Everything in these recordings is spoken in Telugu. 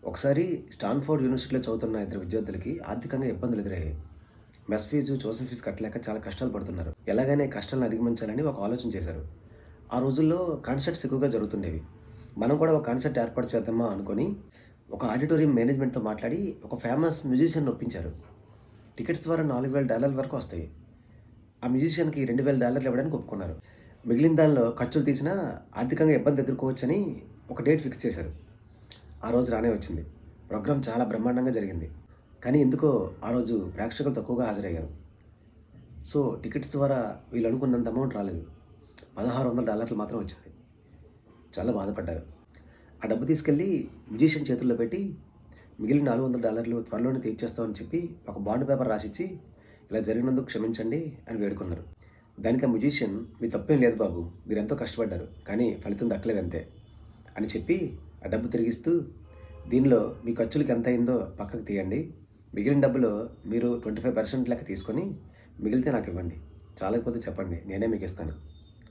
ఒకసారి స్టాన్ఫోర్డ్ యూనివర్సిటీలో చదువుతున్న ఇద్దరు విద్యార్థులకి ఆర్థికంగా ఇబ్బందులు ఎదురయ్యాయి. మెస్ ఫీజు, ట్యూషన్ ఫీజు కట్టలేక చాలా కష్టాలు పడుతున్నారు. ఎలాగైనా ఈ కష్టాలను అధిగమించాలని ఒక ఆలోచన చేశారు. ఆ రోజుల్లో కాన్సర్ట్స్ ఎక్కువగా జరుగుతుండేవి. మనం కూడా ఒక కాన్సర్ట్ ఏర్పాటు చేద్దామా అనుకొని ఒక ఆడిటోరియం మేనేజ్మెంట్‌తో మాట్లాడి ఒక ఫేమస్ మ్యూజిషియన్‌ని ఒప్పించారు. టికెట్స్ ద్వారా $4,000 వరకు వస్తాయి. ఆ మ్యూజిషియన్‌కి $2,000 ఇవ్వడానికి ఒప్పుకున్నారు. మిగిలిన దానిలో ఖర్చులు తీసినా ఆర్థికంగా ఇబ్బంది ఎదుర్కోవచ్చని ఒక డేట్ ఫిక్స్ చేశారు. ఆ రోజు రానే వచ్చింది. ప్రోగ్రామ్ చాలా బ్రహ్మాండంగా జరిగింది. కానీ ఎందుకో ఆ రోజు ప్రేక్షకులు తక్కువగా హాజరయ్యారు. సో, టికెట్స్ ద్వారా వీళ్ళు అనుకున్నంత అమౌంట్ రాలేదు. $1,600 మాత్రం వచ్చింది. చాలా బాధపడ్డారు. ఆ డబ్బు తీసుకెళ్ళి మ్యూజిషియన్ చేతుల్లో పెట్టి, మిగిలిన $400 త్వరలోనే తీర్చేస్తామని చెప్పి ఒక బాండ్ పేపర్ రాసిచ్చి, ఇలా జరిగినందుకు క్షమించండి అని వేడుకున్నారు. దానికి ఆ మ్యూజిషియన్, "మీ తప్పేం లేదు బాబు. మీరెంతో కష్టపడ్డారు. కానీ ఫలితం దక్కలేదంతే" అని చెప్పి ఆ డబ్బు తిరిగిస్తూ, "దీనిలో మీ ఖర్చులకి ఎంత అయిందో పక్కకు తీయండి. మిగిలిన డబ్బులో మీరు 25% లెక్క తీసుకొని మిగిలితే నాకివ్వండి. చాలకపోతే చెప్పండి. నేనే మీకిస్తాను"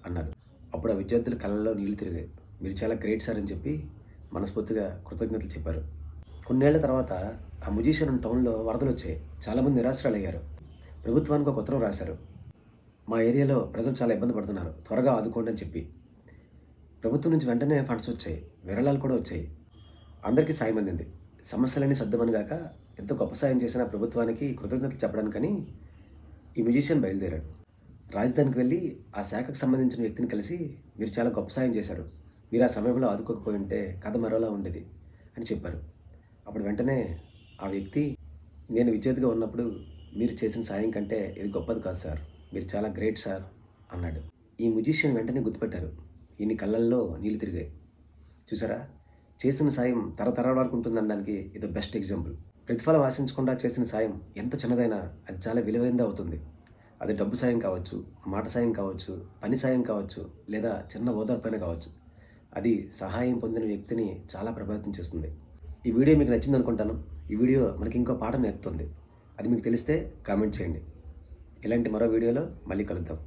అన్నారు. అప్పుడు ఆ విద్యార్థుల కళ్ళల్లో నీళ్లు తిరిగాయి. "మీరు చాలా గ్రేట్ సార్" అని చెప్పి మనస్ఫూర్తిగా కృతజ్ఞతలు చెప్పారు. కొన్నేళ్ల తర్వాత ఆ మ్యూజిషియన్ ఉన్న టౌన్‌లో వరదలొచ్చాయి. చాలామంది నిరాశ్రయులయ్యారు. ప్రభుత్వానికి ఒక ఉత్తరం రాశారు. "మా ఏరియాలో ప్రజలు చాలా ఇబ్బంది పడుతున్నారు. త్వరగా ఆదుకోండి" అని చెప్పి. ప్రభుత్వం నుంచి వెంటనే ఫండ్స్ వచ్చాయి. విరాళాలు కూడా వచ్చాయి. అందరికీ సాయం అందింది. సమస్యలన్నీ సద్దుమణిగాక ఎంతో గొప్ప సాయం చేసిన ప్రభుత్వానికి కృతజ్ఞతలు చెప్పడానికని ఈ మ్యూజిషియన్ బయలుదేరాడు. రాజధానికి వెళ్ళి ఆ శాఖకు సంబంధించిన వ్యక్తిని కలిసి, "మీరు చాలా గొప్ప సాయం చేశారు. మీరు ఆ సమయంలో ఆదుకోకపోయి ఉంటే కథ మరోలా ఉండేది" అని చెప్పారు. అప్పుడు వెంటనే ఆ వ్యక్తి, "నేను విద్యార్థిగా ఉన్నప్పుడు మీరు చేసిన సాయం కంటే ఇది గొప్పది కాదు సార్. మీరు చాలా గ్రేట్ సార్" అన్నాడు. ఈ మ్యూజిషియన్ వెంటనే గుర్తుపట్టారు. ఈయన కళ్ళల్లో నీళ్లు తిరిగాయి. చూసారా? చేసిన సాయం తరతరాల వరకు ఉంటుందనడానికి ఇది బెస్ట్ ఎగ్జాంపుల్. ప్రతిఫలం ఆశించకుండా చేసిన సాయం ఎంత చిన్నదైనా అది చాలా విలువైనది అవుతుంది. అది డబ్బు సాయం కావచ్చు, మాట సాయం కావచ్చు, పని సాయం కావచ్చు, లేదా చిన్న ఓదార్పైన కావచ్చు. అది సహాయం పొందిన వ్యక్తిని చాలా ప్రభావితం చేస్తుంది. ఈ వీడియో మీకు నచ్చిందనుకుంటాను. ఈ వీడియో మనకి ఇంకో పాఠం నేర్పుతుంది. అది మీకు తెలిస్తే కామెంట్ చేయండి. ఇలాంటి మరో వీడియోలో మళ్ళీ కలుద్దాం.